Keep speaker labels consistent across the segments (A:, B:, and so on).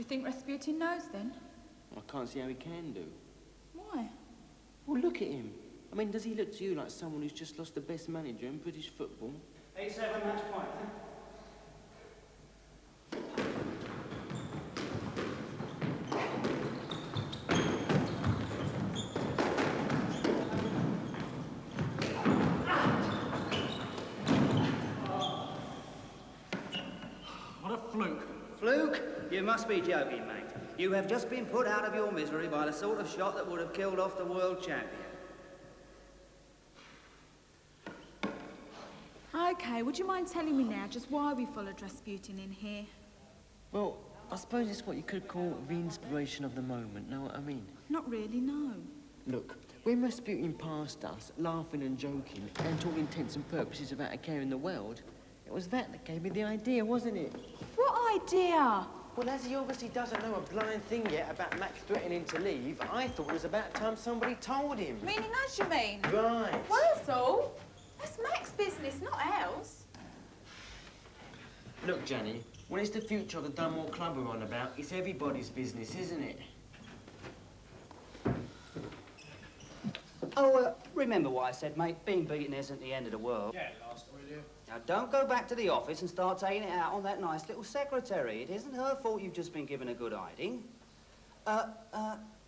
A: Do you think Rasputin knows, then?
B: I can't see how he can do.
A: Why?
B: Well, look at him. I mean, does he look to you like someone who's just lost the best manager in British football?
C: 8-7, match point.
D: What a fluke.
C: Fluke? You must be joking, mate. You have just been put out of your misery by the sort of shot that would have killed off the world champion.
A: OK, would you mind telling me now just why we followed Rasputin in here?
B: Well, I suppose it's what you could call the inspiration of the moment, know what I mean?
A: Not really, no.
B: Look, when Rasputin passed us, laughing and joking, and to all intents and purposes about a care in the world, it was that gave me the idea, wasn't it?
A: What idea?
B: Well, as he obviously doesn't know a blind thing yet about Max threatening to leave, I thought it was about time somebody told him.
A: Meaning us, you mean?
B: Right.
A: Well, that's all. That's Mac's business, not ours.
B: Look, Johnny, when it's the future of the Dunmore Club we're on about, it's everybody's business, isn't it?
C: Oh, remember what I said, mate. Being beaten isn't the end of the world.
D: Get lost, will you?
C: Now, don't go back to the office and start taking it out on that nice little secretary. It isn't her fault you've just been given a good hiding.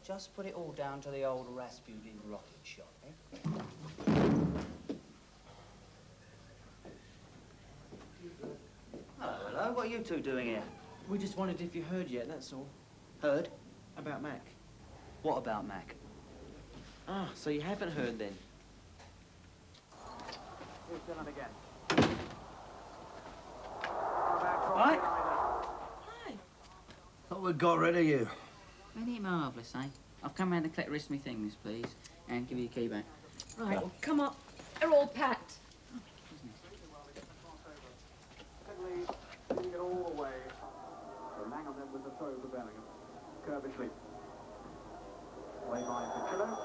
C: Just put it all down to the old Rasputin rocket shot, eh? Hello, what are you two doing here?
B: We just wondered if you heard yet, that's all.
C: Heard?
B: About Mac.
C: What about Mac?
B: Ah, so you haven't heard then?
D: Here's Dylan again.
C: Right?
A: Hi.
E: Thought we got rid of you.
F: Ain't it marvellous, eh? I've come round to collect the rest of my things, please, and give you the key back.
A: Right, well, come up. They're all packed.
D: Headley leading it all the way. So Langham then with the throw for Bellingham. Curvishly. Way by Piccolo.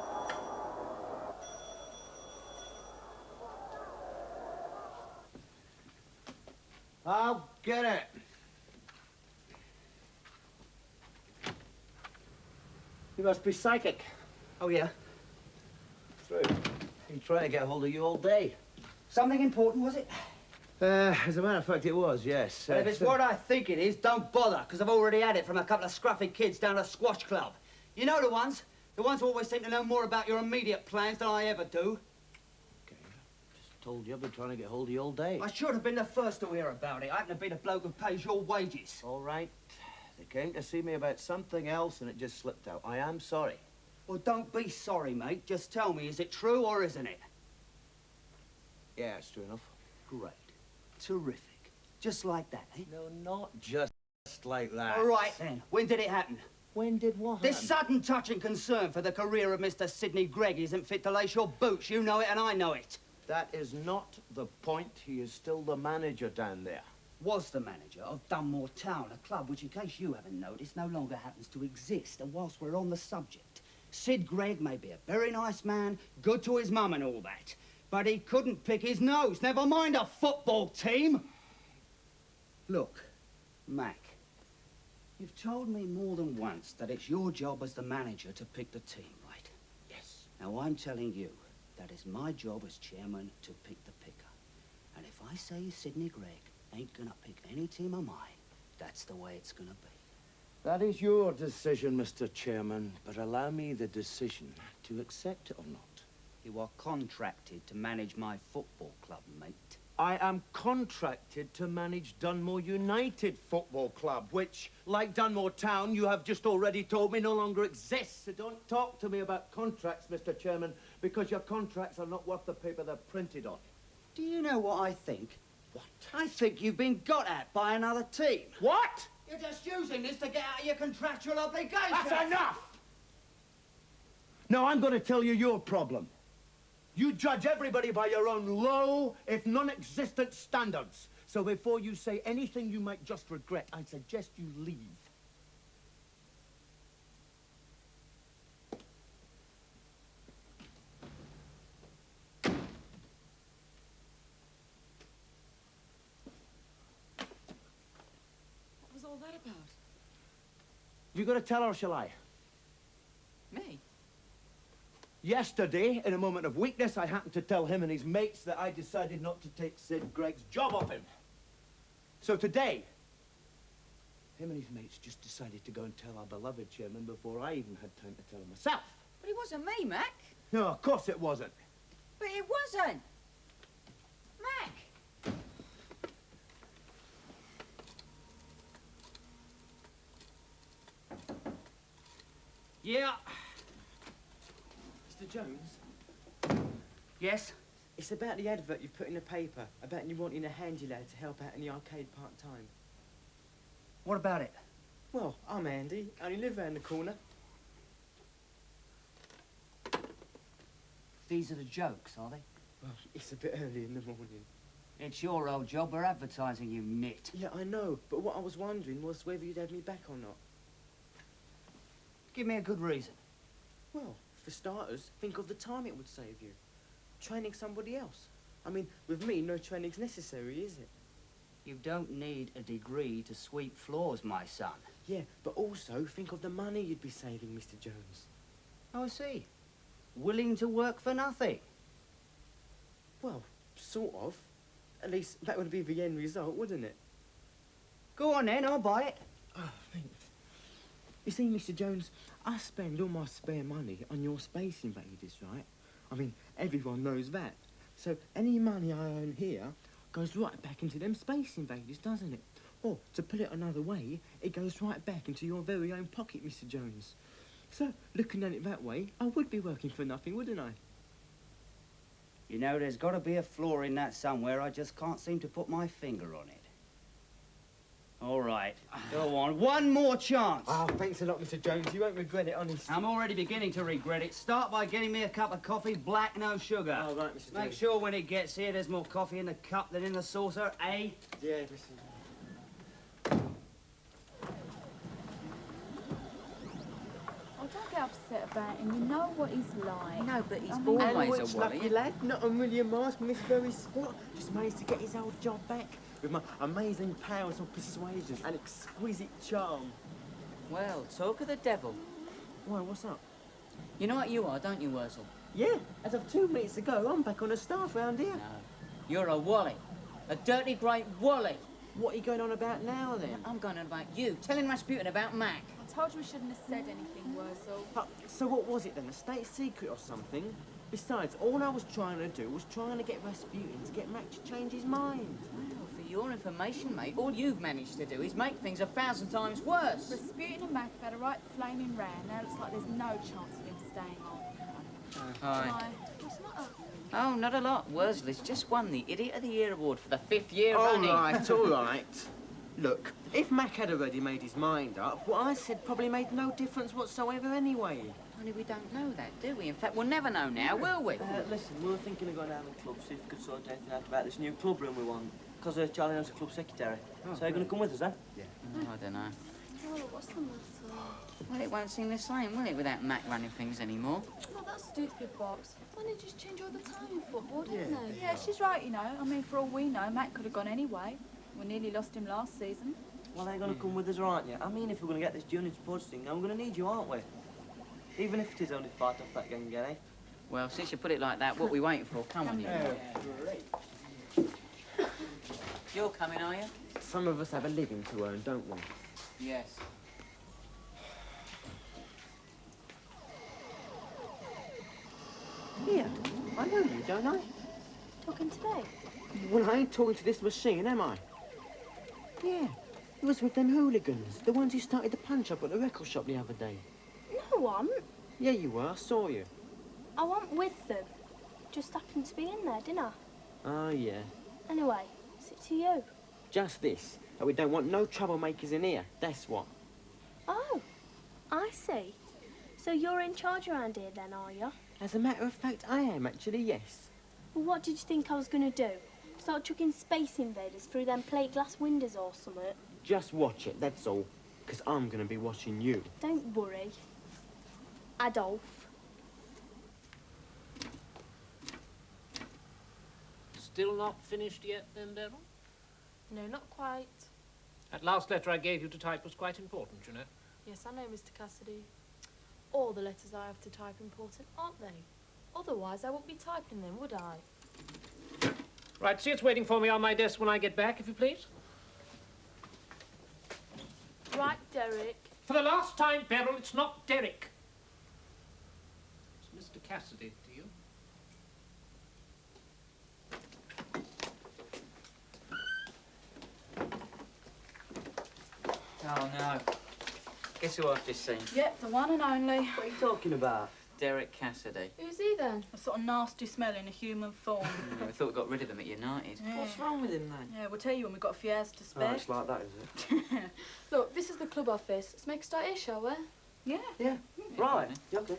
E: I'll get it. You must be psychic.
C: Oh, yeah?
E: True. Been trying to get hold of you all day.
C: Something important, was it?
E: As a matter of fact, it was, yes.
C: Well, if it's what I think it is, don't bother, because I've already had it from a couple of scruffy kids down at a squash club. You know the ones? The ones who always seem to know more about your immediate plans than I ever do.
E: Okay. Just told you I've been trying to get hold of you all day.
C: I should have been the first to hear about it. I happen to be the bloke who pays your wages.
E: All right. They came to see me about something else and it just slipped out. I am sorry.
C: Well, don't be sorry, mate. Just tell me, is it true or isn't it?
E: Yeah, it's true enough.
C: Great. Terrific. Just like that, eh?
E: No, not just like that.
C: All right, then. When did it happen?
E: When did what
C: This
E: happen?
C: sudden touching concern for the career of Mr. Sidney Gregg isn't fit to lace your boots. You know it and I know it.
E: That is not the point. He is still the manager down there.
C: Was the manager of Dunmore Town, a club which, in case you haven't noticed, no longer happens to exist. And whilst we're on the subject, Sid Gregg may be a very nice man, good to his mum and all that, but he couldn't pick his nose, never mind a football team. Look, Mac, you've told me more than once that it's your job as the manager to pick the team, right?
E: Yes.
C: Now, I'm telling you, that is my job as chairman to pick the picker. And if I say Sidney Gregg ain't gonna pick any team of mine, that's the way it's gonna be.
E: That is your decision, Mr. Chairman, but allow me the decision to accept it or not.
C: You are contracted to manage my football club, mate.
E: I am contracted to manage Dunmore United Football Club, which, like Dunmore Town, you have just already told me no longer exists. So don't talk to me about contracts, Mr. Chairman, because your contracts are not worth the paper they're printed on.
C: Do you know what I think?
E: What?
C: I think you've been got at by another team.
E: What?
C: You're just using this to get out of your contractual obligations.
E: That's enough! Now, I'm going to tell you your problem. You judge everybody by your own low, if non-existent standards. So before you say anything you might just regret, I suggest you leave.
A: What was all that about?
E: You gonna tell her or shall I?
F: Me?
E: Yesterday, in a moment of weakness, I happened to tell him and his mates that I decided not to take Sid Gregg's job off him. So today, him and his mates just decided to go and tell our beloved chairman before I even had time to tell him myself.
F: But it wasn't me, Mac.
E: No, of course it wasn't.
F: But it wasn't. Mac!
C: Yeah.
B: Mr. Jones,
C: Yes?
B: it's about the advert you put in the paper about you wanting a handy lad to help out in the arcade part-time.
C: What about it?
B: Well, I'm Andy. I only live round the corner.
C: These are the jokes, are they?
B: Well, it's a bit early in the morning.
C: It's your old job. We're advertising, you nit.
B: Yeah, I know, but what I was wondering was whether you'd have me back or not.
C: Give me a good reason.
B: Well, for starters, think of the time it would save you. Training somebody else. I mean, with me, no training's necessary, is it?
C: You don't need a degree to sweep floors, my son.
B: Yeah, but also think of the money you'd be saving, Mr. Jones.
C: Oh, I see. Willing to work for nothing.
B: Well, sort of. At least that would be the end result, wouldn't it?
C: Go on then, I'll buy it.
B: Oh, thanks. You see, Mr. Jones, I spend all my spare money on your Space Invaders, right? I mean, everyone knows that. So any money I earn here goes right back into them Space Invaders, doesn't it? Or, to put it another way, it goes right back into your very own pocket, Mr. Jones. So, looking at it that way, I would be working for nothing, wouldn't I?
C: You know, there's got to be a flaw in that somewhere. I just can't seem to put my finger on it. All right, go on. One more chance.
B: Oh, thanks a lot, Mr. Jones. You won't regret it, honestly.
C: I'm already beginning to regret it. Start by getting me a cup of coffee, black, no sugar.
B: Oh, right, Mr.
C: Make
B: Jones.
C: sure when it gets here, there's more coffee in the cup than in the saucer, eh?
B: Yeah, Mr.
A: Oh, don't get upset about him. You know what he's like.
F: No, but he's
A: I mean-
B: And
F: always
B: which
F: a
B: lucky
F: worry.
B: lad, not a million miles from this very spot, just managed to get his old job back with my amazing powers of persuasion and exquisite charm.
F: Well, talk of the devil.
B: Why, what's up?
F: You know what you are, don't you, Wurzel?
B: Yeah, as of 2 minutes ago, I'm back on the staff round here.
F: No. You're a wally. A dirty, great wally.
B: What are you going on about now, then?
F: I'm going on about you, telling Rasputin about Mac.
A: I told you we shouldn't have said anything, Wurzel.
B: So what was it then, a state secret or something? Besides, all I was trying to do was trying to get Rasputin to get Mac to change his mind.
F: Well, for your information, mate, all you've managed to do is make things 1,000 times worse.
A: Rasputin and Mac have had a right flaming round. Now it looks like there's no chance of him staying on.
F: Hi.
A: Why? What's the matter?
F: Oh, not a lot. Wurzel has just won the Idiot of the Year award for the 5th year
B: All
F: running.
B: right, all right. Look, if Mac had already made his mind up, what I said probably made no difference whatsoever anyway.
F: Only we don't know that, do we? In fact, we'll never know now, will we?
G: Listen, we were thinking of going down to the club, see if we could sort anything out about this new club room we want. Because Charlie knows the club secretary. So you're going to come with us, eh?
F: I don't know.
H: Oh, what's the matter?
F: Well, it won't seem the same, will it, without Mac running things anymore?
H: Oh, that's stupid, Box. Why don't they just change all the time in football, didn't they?
A: Yeah, she's right, you know. I mean, for all we know, Mac could have gone anyway. We nearly lost him last season.
G: Well, they're going to come with us, aren't you? I mean, if we're going to get this junior sports thing, now we're going to need you, aren't we? Even if it is only fight off that gang again, eh?
F: Well, since you put it like that, what are we waiting for? Come on, you. You're coming, are you?
B: Some of us have a living to earn, don't we?
F: Yes.
B: Yeah, I know you, don't I?
H: Talking today?
B: Well, I ain't talking to this machine, am I? Yeah, it was with them hooligans, the ones who started the punch-up at the record shop the other day.
H: No, I wasn't.
B: Yeah, you were, I saw you.
H: I wasn't with them. Just happened to be in there, didn't I?
B: Oh, yeah.
H: Anyway, is it to you?
B: Just this, that we don't want no troublemakers in here, that's what.
H: Oh, I see. So you're in charge around here then, are you?
B: As a matter of fact, I am actually, yes.
H: Well, what did you think I was going to do? Start chucking Space Invaders through them plate glass windows or something?
B: Just watch it, that's all. Because I'm going to be watching you.
H: Don't worry. Adolf.
I: Still not finished yet, then, Daryl?
H: No, not quite.
I: That last letter I gave you to type was quite important, you know.
J: Yes, I know, Mr. Cassidy. All the letters I have to type important, aren't they? Otherwise, I wouldn't be typing them, would I?
I: Right, see, it's waiting for me on my desk when I get back, if you please.
J: Right, Derek.
I: For the last time, Beryl, it's not Derek. It's Mr. Cassidy to you.
F: Oh, no. Guess who I've just seen?
A: Yep, the one and only.
G: What are you talking about?
F: Derek Cassidy.
J: Who's he then?
A: A sort of nasty smell in a human form.
F: I thought we got rid of him at United.
A: Yeah.
G: What's wrong with him then?
A: Yeah, we'll tell you when we've got a few hours to
G: Oh,
A: spare.
G: it's like that, is it?
J: Look, this is the club office. Let's make a start here, shall we?
A: Yeah.
G: Yeah. Right. You okay?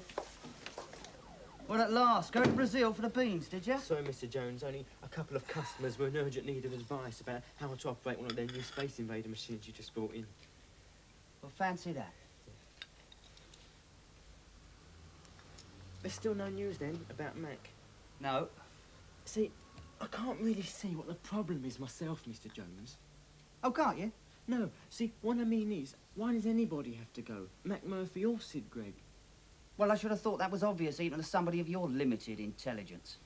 C: Well, at last, go to Brazil for the beans, did you?
B: Sorry, Mr. Jones, only a couple of customers were in urgent need of advice about how to operate one of their new Space Invader machines you just brought in.
C: Well, fancy that.
B: There's still no news then about Mac.
C: No.
B: See, I can't really see what the problem is myself, Mr. Jones.
C: Oh, can't you?
B: No, see, what I mean is, why does anybody have to go? Mac Murphy or Sid Gregg?
C: Well, I should have thought that was obvious even to somebody of your limited intelligence.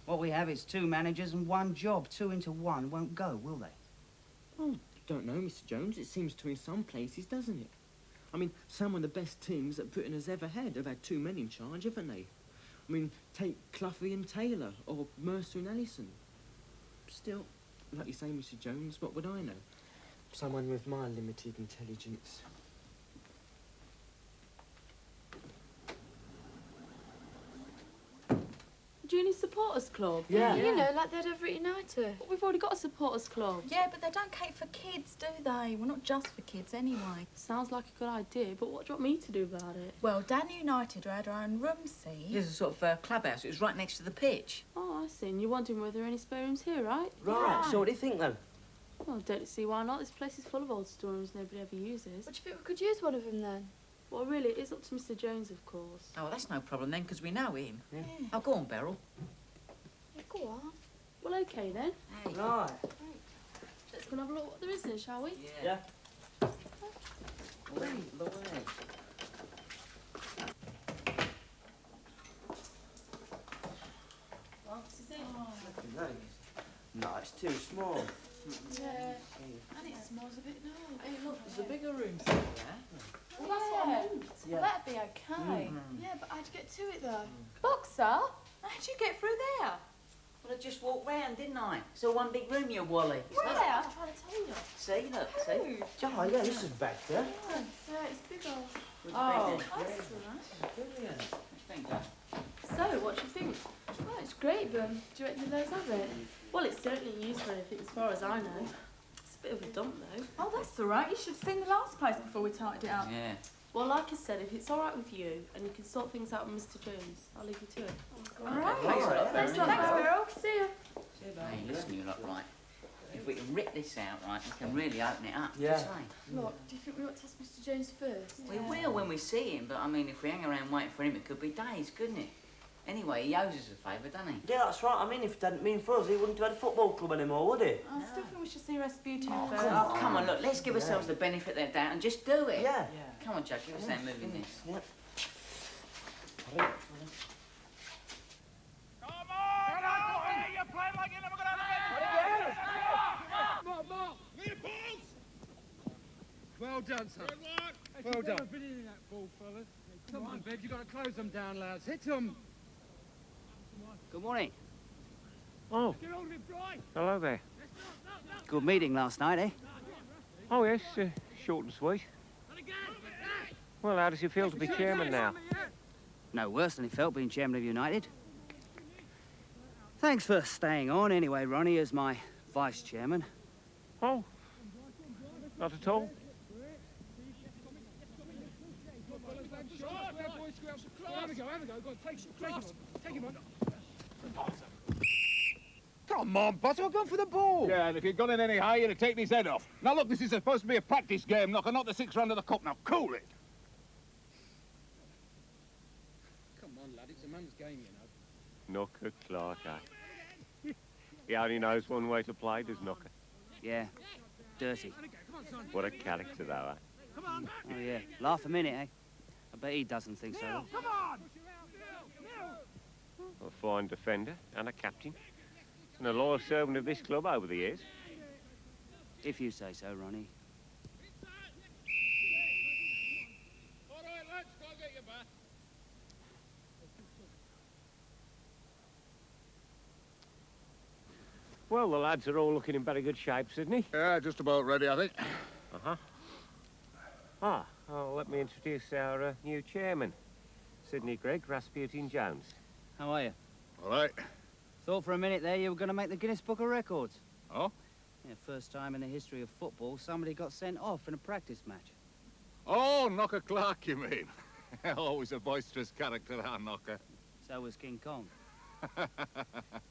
C: What we have is 2 managers and 1 job. 2 into 1 won't go, will they?
B: Oh, don't know, Mr. Jones. It seems to in some places, doesn't it? I mean, some of the best teams that Britain has ever had have had 2 men in charge, haven't they? I mean, take Cloughy and Taylor, or Mercer and Allison. Still, like you say, Mr. Jones, what would I know? Someone with my limited intelligence.
J: Junior Supporters Club?
B: Yeah.
J: You know, like they'd have at United. But we've already got a Supporters Club.
A: Yeah, but they don't cater for kids, do they? Well, not just for kids anyway.
J: Sounds like a good idea, but what do you want me to do about it?
A: Well, Dan United had our own room, see?
F: There's a sort of clubhouse. It was right next to the pitch.
J: Oh, I see. And you're wondering whether there are any spare rooms here, right?
G: Right. So what do you think then?
J: Well, I don't see why not. This place is full of old storerooms nobody ever uses.
H: What do you think we could use one of them then?
J: Well, really, it is up to Mr. Jones, of course.
F: Oh, that's no problem then, because we know him.
B: Yeah.
F: Oh, go on, Beryl.
H: Yeah, go on.
J: Well, okay then.
F: Hey.
G: Right.
J: Let's go and have a look what there is then, shall we?
F: Yeah.
G: Yeah.
F: Lead the way.
J: Well, this is it.
G: No, it's too small.
J: Yeah. And it smells a bit nice. Hey, look,
F: There's a bigger room there.
J: well, that's what I meant.
A: Well, that'd be okay.
J: Yeah, but how'd you get to it though?
A: Boxer? How'd you get through there?
F: Well, I just walked round, didn't I? So one big room, you Wally.
A: Where?
J: I'm trying to tell you.
F: See, look, see?
G: Oh, yeah, this is better.
J: Yeah, it's bigger.
F: Oh,
J: That's all
F: brilliant. What do you think, Dad?
J: So, what do you think? Oh, it's great, but do you reckon those have it? Well, it's certainly used for anything as far as I know. It's a bit of a dump though.
A: Oh, that's all right. You should have seen the last place before we tidied it up.
F: Yeah.
J: Well, like I said, if it's all right with you and you can sort things out with Mr. Jones, I'll leave you to it.
A: All right.
F: Thanks a lot,
A: Thanks,
F: Beryl.
A: Beryl.
J: See ya.
F: Hey, listen, you lot, right? If we can rip this out, right, we can really open it up.
G: Yeah.
F: Just say.
J: Look, do you think we ought to ask Mr. Jones first?
F: We will when we see him, but I mean, if we hang around waiting for him, it could be days, couldn't it? Anyway, he owes us a favour, doesn't he?
G: Yeah, that's right. I mean, if it hadn't been for us, he wouldn't have had a football club anymore, would he?
A: I still think we should see Rasputin
F: Oh,
A: first.
F: come on, look, let's give ourselves the benefit of the doubt and just do it.
G: Yeah.
F: Come on, Jack, give us that moving this.
G: Yeah.
K: Well done, son. Well done. That ball, fellas. Come on, Bev, you've got to close them down, lads. Hit them.
C: Good morning.
K: Oh. Get hold of it, Bry.
L: Hello there.
C: Good meeting last night, eh?
L: Oh, yes, short and sweet. Well, how does it feel to be chairman now?
C: No worse than it felt being chairman of United. Thanks for staying on anyway, Ronnie, as my vice chairman.
L: Oh, not at all.
K: Have a go, have a go. Go on, take him on.
M: Come on, boss, we're going for the ball. Yeah, and if you'd gone in any higher, you'd have taken his head off. Now, look, this is supposed to be a practice game, knocker, not the 6th round of the cup. Now, cool it.
K: Come on, lad, it's a man's game, you know.
L: Knocker Clark, eh? He only knows one way to play, does Knocker.
C: Yeah, dirty.
L: What a character, though, eh?
K: Come on.
C: Oh, yeah. Laugh a minute, eh? I bet he doesn't think so.
K: Come on.
L: A fine defender and a captain. And a loyal servant of this club over the years.
C: If you say so, Ronnie.
M: All right, lads, go get your bath.
L: Well, the lads are all looking in very good shape, Sydney.
M: Yeah, just about ready, I think.
L: Uh-huh. Let me introduce our new chairman, Sydney Gregg Rasputin Jones.
C: How are you?
M: All right.
C: Thought for a minute there you were going to make the Guinness Book of Records.
M: Oh?
C: Yeah, first time in the history of football somebody got sent off in a practice match.
M: Oh, Knocker Clark, you mean? Always a boisterous character, that Knocker.
C: So was King Kong.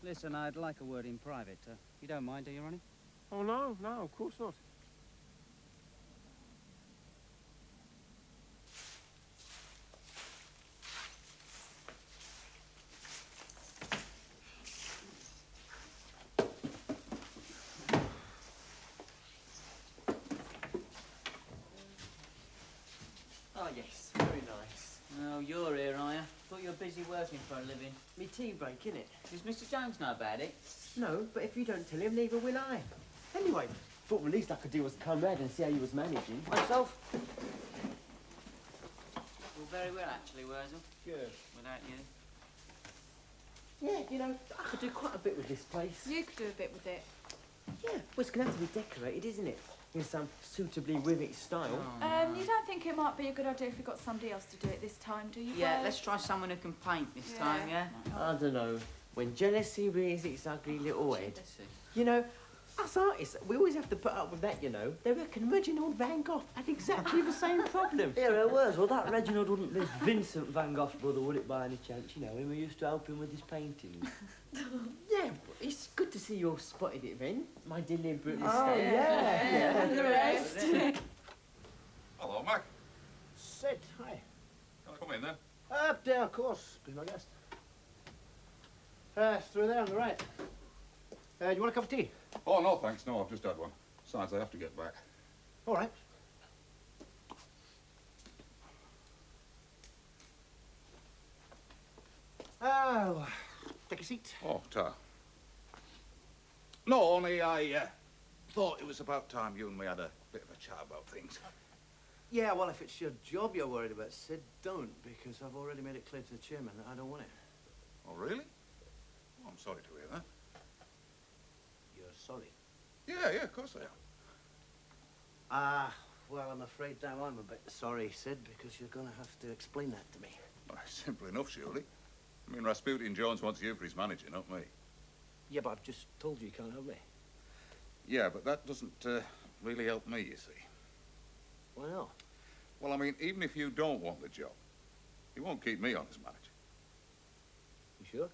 C: Listen, I'd like a word in private. You don't mind, do you, Ronnie?
L: Oh, no, of course not.
G: Oh, yes. Very nice.
F: Oh, you're here, are you? Thought you were busy working for a living.
G: Me tea break, innit?
F: Does Mr. Jones know about it?
G: No, but if you don't tell him, neither will I. Anyway, thought the least I could do was come round and see how you was managing. Myself.
F: Well, very well, actually, Wurzel.
G: Sure.
F: Without you.
G: Yeah, you know, I could do quite a bit with this place.
A: You could do a bit with it.
G: Yeah, well, it's going to have to be decorated, isn't it? In some suitably Rivik style.
A: You don't think it might be a good idea if we got somebody else to do it this time, do you?
F: Yeah,
A: Wes?
F: let's try someone who can paint this time, yeah?
G: I don't know. When jealousy rears its ugly little head.
F: Let's see.
G: You know, us artists, we always have to put up with that, you know. They reckon Reginald van Gogh had exactly the same problem. Yeah, it was. Well, that Reginald wouldn't be Vincent van Gogh's brother, would it, by any chance? You know, him who used to help him with his paintings. Yeah, it's good to see you all spotted it, then, my deliberate mistake.
A: Oh, yeah. The rest.
M: Hello, Mac.
K: Sid, hi.
M: Can I come in, then?
K: Up there, of course. Be my guest. Through there on the right. Do you want a cup of tea?
M: Oh, no, thanks. No, I've just had one. Besides, I have to get back.
K: All right. Oh, take a seat.
M: Oh, Ta. No, only I thought it was about time you and me had a bit of a chat about things.
K: Yeah, well, if it's your job you're worried about, Sid, don't, because I've already made it clear to the chairman that I don't want it.
M: Oh, really? Oh, I'm sorry to hear that.
K: You're sorry?
M: Yeah, of course I am.
K: Well, I'm afraid now I'm a bit sorry, Sid, because you're going to have to explain that to me.
M: Well, simple enough, surely. I mean, Rasputin Jones wants you for his manager, not me.
K: Yeah, but I've just told you can't help me.
M: Yeah, but that doesn't really help me, you see.
K: Why not?
M: Well, I mean, even if you don't want the job, he won't keep me on as manager.
K: You sure?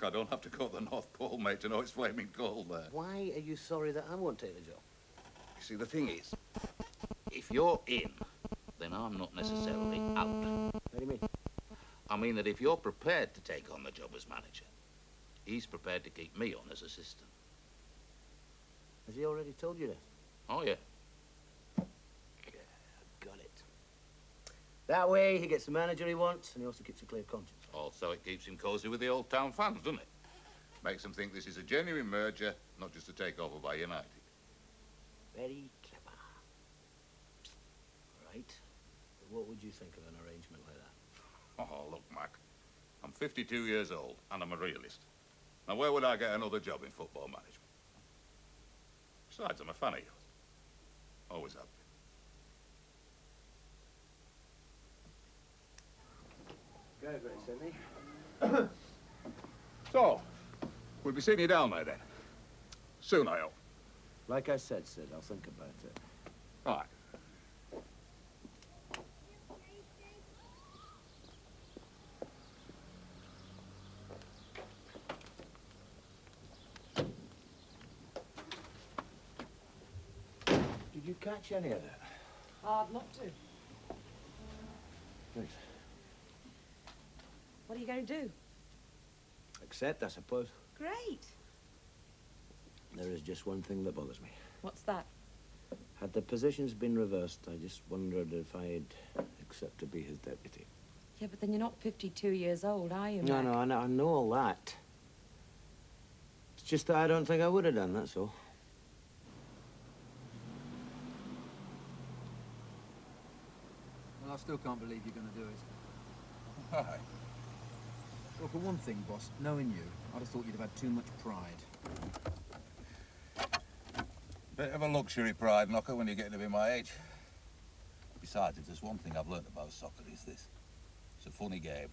M: I don't have to go to the North Pole, mate, to know it's flaming cold there.
K: Why are you sorry that I won't take the job?
M: You see, the thing is, if you're in, then I'm not necessarily out.
K: What do you mean?
M: I mean that if you're prepared to take on the job as manager, he's prepared to keep me on as assistant.
K: Has he already told you that?
M: Oh, yeah.
K: Got it. That way, he gets the manager he wants, and he also keeps a clear conscience.
M: Also, it keeps him cosy with the old town fans, doesn't it? Makes them think this is a genuine merger, not just a takeover by United.
K: Very clever. Right. What would you think of an arrangement like that?
M: Oh, look, Mac. I'm 52 years old, and I'm a realist. Now, where would I get another job in football management? Besides, I'm a fan of yours. Always have been.
K: Go for it, Sydney.
M: So, we'll be seeing you down there, then. Soon, I hope.
K: Like I said, Sid, I'll think about it.
M: All right.
K: Did you catch any of that?
J: I'd love to.
K: Thanks.
J: What are you going to do?
K: Accept, I suppose.
J: Great.
K: There is just one thing that bothers me.
J: What's that?
E: Had the positions been reversed, I just wondered if I'd accept to be his deputy.
N: Yeah, but then you're not 52 years old, are you,
E: No,
N: Mac?
E: no, I know all that. It's just that I don't think I would have done, that's all.
K: Well, I still can't believe you're going to do it.
M: Why?
K: Well, for one thing, boss, knowing you, I'd have thought you'd have had too much pride.
M: Bit of a luxury pride, Knocker, when you're getting to be my age. Besides, if there's one thing I've learnt about soccer, it's this. It's a funny game.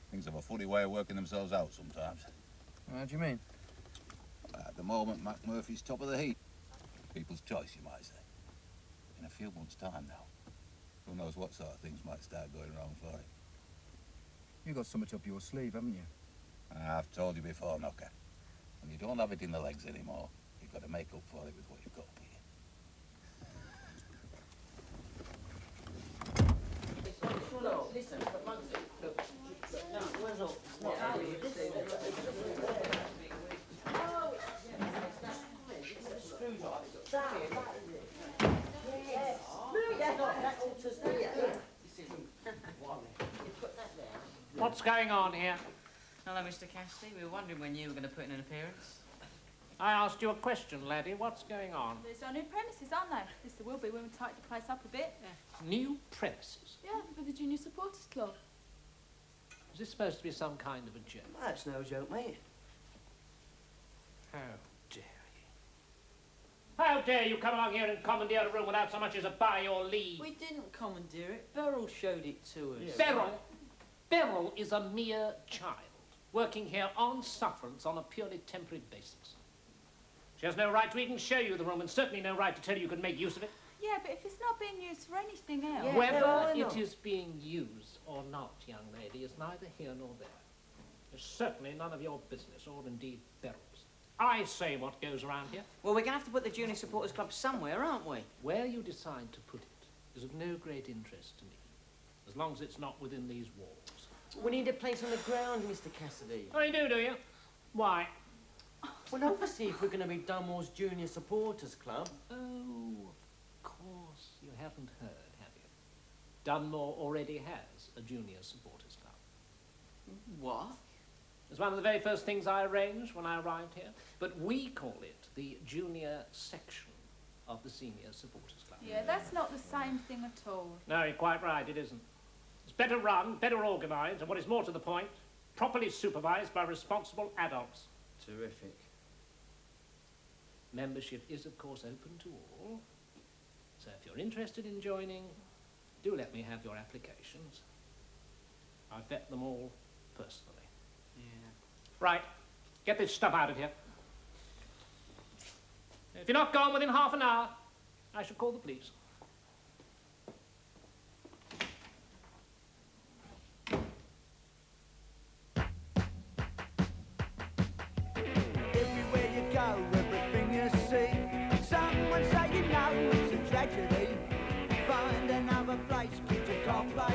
M: Things have a funny way of working themselves out sometimes.
K: How do you mean?
M: At the moment, Mac Murphy's top of the heap. People's choice, you might say. In a few months' time now, who knows what sort of things might start going wrong for him.
K: You've got something up your sleeve, haven't you?
M: I've told you before, Knocker. When you don't have it in the legs anymore, you've got to make up for it with what you've got up here.
F: Look, listen, look, Muggsy, look, no, where's all? It's not how you
I: What's going on here?
F: Hello, Mr. Cassidy. We were wondering when you were going to put in an appearance.
I: I asked you a question, laddie. What's going on?
A: There's our new premises, aren't they? Yes, there will be when we tighten the place up a bit.
I: New premises?
J: Yeah, for the Junior Supporters Club.
I: Is this supposed to be some kind of a joke?
G: That's no joke, mate.
I: How dare you? How dare you come along here and commandeer a room without so much as a by your leave?
G: We didn't commandeer it. Beryl showed it to us.
I: Beryl is a mere child, working here on sufferance on a purely temporary basis. She has no right to even show you the room, and certainly no right to tell you you could make use of it.
A: Yeah, but if it's not being used for anything else...
I: Whether it is being used or not, young lady, is neither here nor there. It's certainly none of your business, or indeed Beryl's. I say what goes around here.
F: Well, we're going to have to put the Junior Supporters Club somewhere, aren't we?
I: Where you decide to put it is of no great interest to me, as long as it's not within these walls.
G: We need a place on the ground, Mr. Cassidy.
I: Oh, you do you? Why?
G: Well, obviously, if we're going to be Dunmore's Junior Supporters Club.
I: Oh, of course, you haven't heard, have you? Dunmore already has a Junior Supporters Club.
F: What?
I: It's one of the very first things I arranged when I arrived here. But we call it the Junior Section of the Senior Supporters Club.
A: Yeah, that's not the same thing at all.
I: No, you're quite right, it isn't. It's better run, better organised, and what is more to the point, properly supervised by responsible adults.
F: Terrific.
I: Membership is, of course, open to all. So if you're interested in joining, do let me have your applications. I vet them all personally.
F: Yeah.
I: Right. Get this stuff out of here. If you're not gone within half an hour, I shall call the police.
O: Everywhere you go, everything you see, someone say you know it's a tragedy. Find another place, get your coffee.